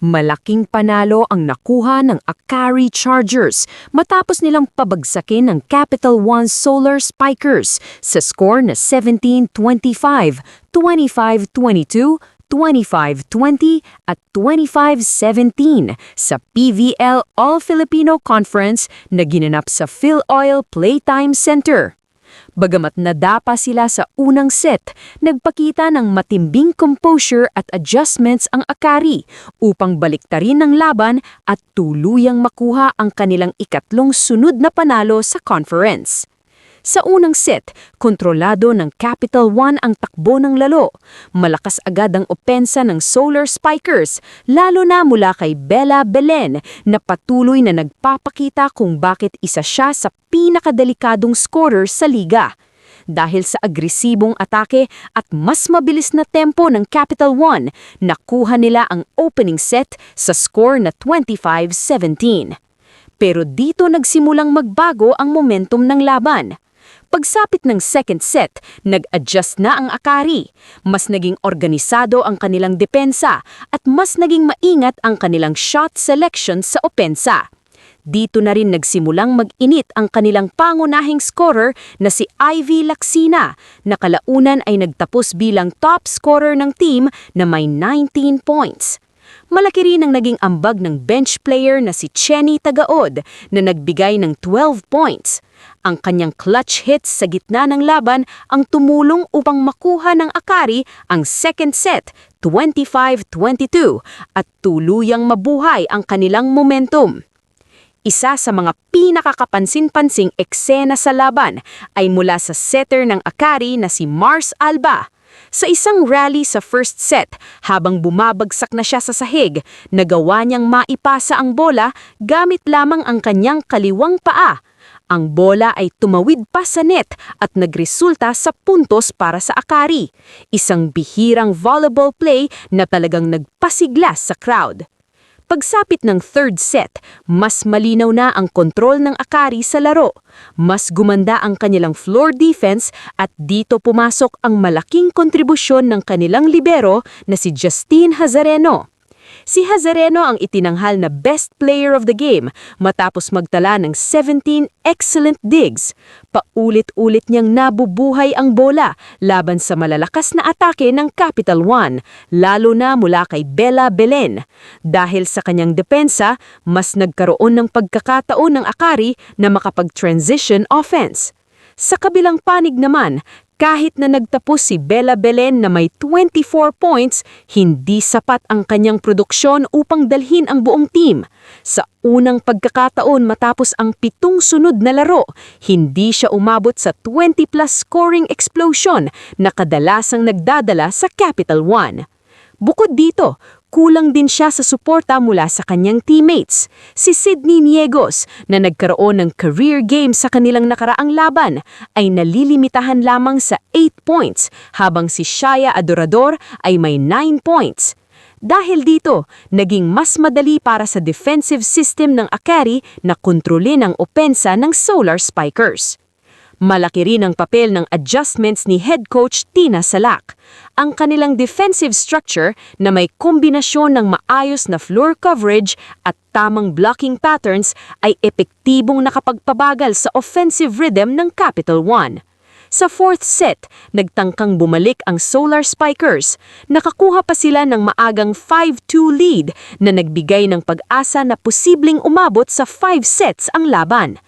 Malaking panalo ang nakuha ng Akari Chargers matapos nilang pabagsakin ng Capital One Solar Spikers sa score na 17-25, 25-22, 25-20 at 25-17 sa PVL All-Filipino Conference na ginanap sa PhilOil Playtime Center. Bagamat nadapa sila sa unang set, nagpakita ng matimbing composure at adjustments ang Akari upang baliktarin ang laban at tuluyang makuha ang kanilang ikatlong sunod na panalo sa conference. Sa unang set, kontrolado ng Capital One ang takbo ng laro. Malakas agad ang opensa ng Solar Spikers, lalo na mula kay Bella Belen na patuloy na nagpapakita kung bakit isa siya sa pinakadelikadong scorer sa liga. Dahil sa agresibong atake at mas mabilis na tempo ng Capital One, nakuha nila ang opening set sa score na 25-17. Pero dito nagsimulang magbago ang momentum ng laban. Pagsapit ng second set, nag-adjust na ang Akari. Mas naging organisado ang kanilang depensa at mas naging maingat ang kanilang shot selection sa opensa. Dito na rin nagsimulang mag-init ang kanilang pangunahing scorer na si Ivy Lacsina, na kalaunan ay nagtapos bilang top scorer ng team na may 19 points. Malaki rin ang naging ambag ng bench player na si Chenny Tagaod na nagbigay ng 12 points. Ang kanyang clutch hits sa gitna ng laban ang tumulong upang makuha ng Akari ang second set, 25-22, at tuluyang mabuhay ang kanilang momentum. Isa sa mga pinakakapansin-pansing eksena sa laban ay mula sa setter ng Akari na si Mars Alba. Sa isang rally sa first set, habang bumabagsak na siya sa sahig, nagawa niyang maipasa ang bola gamit lamang ang kanyang kaliwang paa. Ang bola ay tumawid pa sa net at nagresulta sa puntos para sa Akari, isang bihirang volleyball play na talagang nagpasigla sa crowd. Pagsapit ng third set, mas malinaw na ang kontrol ng Akari sa laro. Mas gumanda ang kanilang floor defense at dito pumasok ang malaking kontribusyon ng kanilang libero na si Justine Hazareno. Si Hazareno ang itinanghal na best player of the game matapos magtala ng 17 excellent digs. Paulit-ulit niyang nabubuhay ang bola laban sa malalakas na atake ng Capital One, lalo na mula kay Bella Belen. Dahil sa kanyang depensa, mas nagkaroon ng pagkakataon ng Akari na makapag-transition offense. Sa kabilang panig naman, kahit na nagtapos si Bella Belen na may 24 points, hindi sapat ang kanyang produksyon upang dalhin ang buong team. Sa unang pagkakataon matapos ang 7 sunod na laro, hindi siya umabot sa 20-plus scoring explosion na kadalasang nagdadala sa Capital One. Bukod dito, kulang din siya sa suporta mula sa kanyang teammates. Si Sydney Niegos, na nagkaroon ng career game sa kanilang nakaraang laban, ay nalilimitahan lamang sa 8 points, habang si Shaya Adorador ay may 9 points. Dahil dito, naging mas madali para sa defensive system ng Akari na kontrolin ang opensa ng Solar Spikers. Malaki rin ang papel ng adjustments ni head coach Tina Salak. Ang kanilang defensive structure na may kombinasyon ng maayos na floor coverage at tamang blocking patterns ay epektibong nakapagpabagal sa offensive rhythm ng Capital One. Sa fourth set, nagtangkang bumalik ang Solar Spikers. Nakakuha pa sila ng maagang 5-2 lead na nagbigay ng pag-asa na posibleng umabot sa 5 sets ang laban.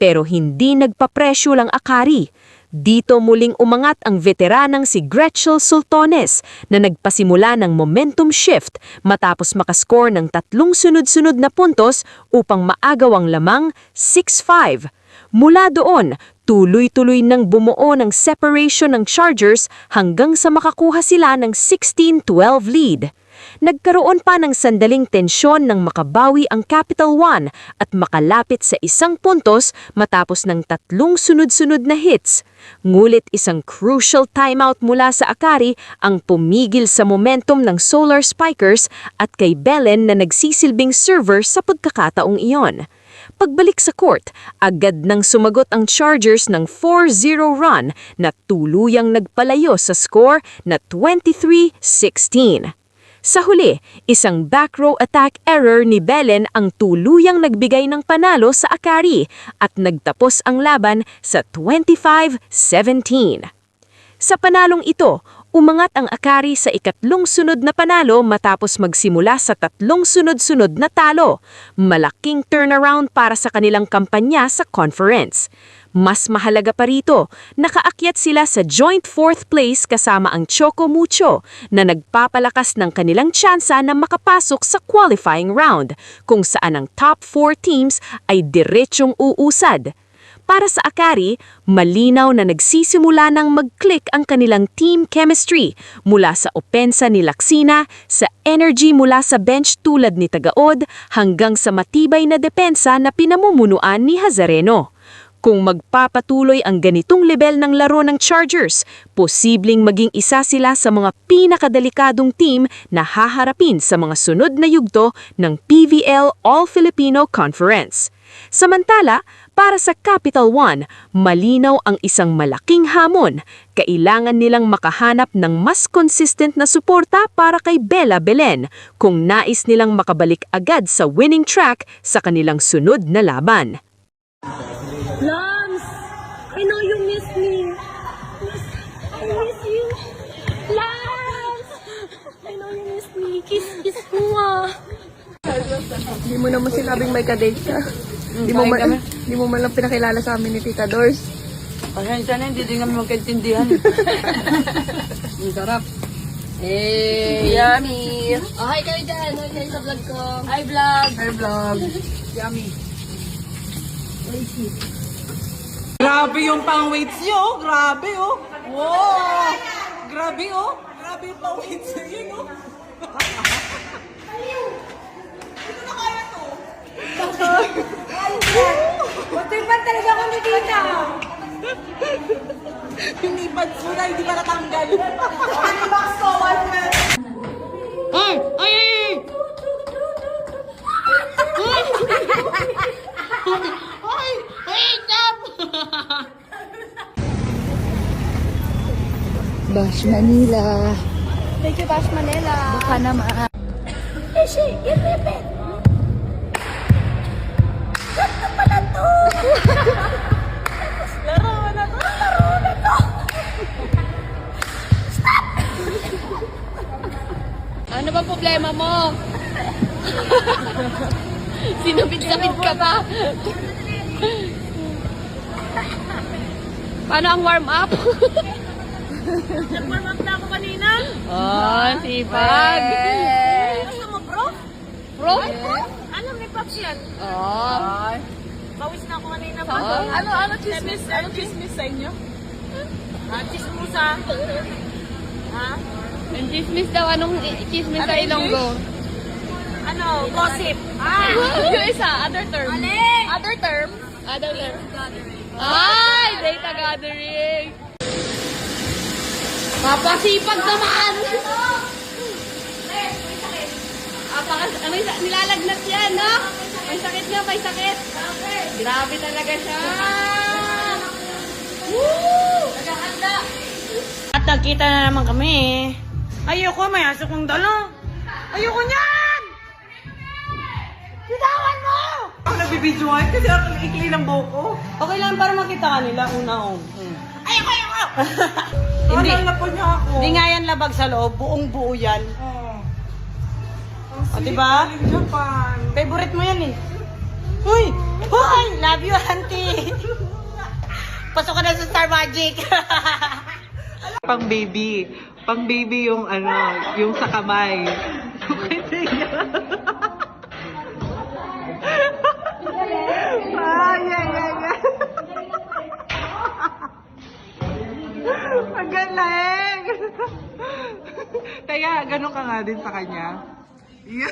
Pero hindi nagpapresyo lang Akari. Dito muling umangat ang veteranang si Gretchel Sultones na nagpasimula ng momentum shift matapos makascore ng 3 sunod-sunod na puntos upang maagaw ang lamang 6-5. Mula doon, tuloy-tuloy nang bumuo ng separation ng Chargers hanggang sa makakuha sila ng 16-12 lead. Nagkaroon pa ng sandaling tensyon nang makabawi ang Capital One at makalapit sa 1 puntos matapos ng 3 sunod-sunod na hits. Ngulit isang crucial timeout mula sa Akari ang pumigil sa momentum ng Solar Spikers at kay Belen na nagsisilbing server sa pagkakataong iyon. Pagbalik sa court, agad nang sumagot ang Chargers ng 4-0 run na tuluyang nagpalayo sa score na 23-16. Sa huli, isang back row attack error ni Belen ang tuluyang nagbigay ng panalo sa Akari at nagtapos ang laban sa 25-17. Sa panalong ito, umangat ang Akari sa ikatlong sunod na panalo matapos magsimula sa tatlong sunod-sunod na talo. Malaking turnaround para sa kanilang kampanya sa conference. Mas mahalaga pa rito, nakaakyat sila sa joint fourth place kasama ang Choco Mucho na nagpapalakas ng kanilang tsansa na makapasok sa qualifying round, kung saan ang top 4 teams ay diretsong uusad. Para sa Akari, malinaw na nagsisimula ng mag-click ang kanilang team chemistry mula sa opensa ni Laksina, sa energy mula sa bench tulad ni Tagaod, hanggang sa matibay na depensa na pinamumunuan ni Hazareno. Kung magpapatuloy ang ganitong level ng laro ng Chargers, posibleng maging isa sila sa mga pinakadelikadong team na haharapin sa mga sunod na yugto ng PVL All-Filipino Conference. Samantala, para sa Capital One, malinaw ang isang malaking hamon. Kailangan nilang makahanap ng mas consistent na suporta para kay Bella Belen kung nais nilang makabalik agad sa winning track sa kanilang sunod na laban. Lams, I know you miss me. I miss you. Lams, I know you miss me. Kiss mo ah. Hindi mo naman sinabing may kadate ka. Hindi mo man lang pinakilala sa amin ni Tita Dors. Pasensya na, hindi din kami magkaintindihan. Ang sarap. Yummy! Oh, hi kayo dyan. Hi kayo sa vlog ko. Hi vlog. Hi vlog. Yummy. Grabe yung pang-weights nyo, oh. Grabe, oh. Wow! Grabe, oh. Grabe yung pang-weights nyo, yun, oh. Ito na kaya to. Buti pa talaga ako ni Tita. Yung ibads mo na, hindi pa natanggal. Ay! Ay! Ay! Ay! Stop! Bash Manila. Thank you, Bash Manila. Baka naman. Ishi, ipipit. Ganda pala to. Laro na to. Laro na to. Stop! Ano ba problema mo? Sinupit-sapit ka pa. Paano ang warm up? Nag-warm up na ako kanina. Oh, sipag. Ano mo, bro? Bro? Ano, may pops yan? Oh. Bawis na ako kanina. Ano chismis? Ano chismis sa inyo? Chismusa. Ha? Ang chismis daw, anong chismis sa Ilonggo? Ano? Gossip. Yung isa, other term. Other term? Other term. Ay, data gathering. Papasipag naman! Ano, nilalagnat yan, no? May sakit nga, may sakit. Grabe talaga siya. Woo! Nagahanda. At nagkita na naman kami. Ayoko, may aso kong dala. Ayoko niyan! Bitawan mo! Ako nagbibidyoan kasi ako ikli ng buhok ko. Okay lang para makita ka nila una-ong. Ayoko! Hindi. Na po niya ako. Hindi nga yan labag sa loob. Buong buo yan. O, diba? Favorite mo yan eh. Uy! Hoy! Love you, auntie! Pasok ka na sa Star Magic! Pang baby. Pang baby yung ano, yung sa kamay. Magaling! Kaya, ganun ka nga din sa kanya. Yeah.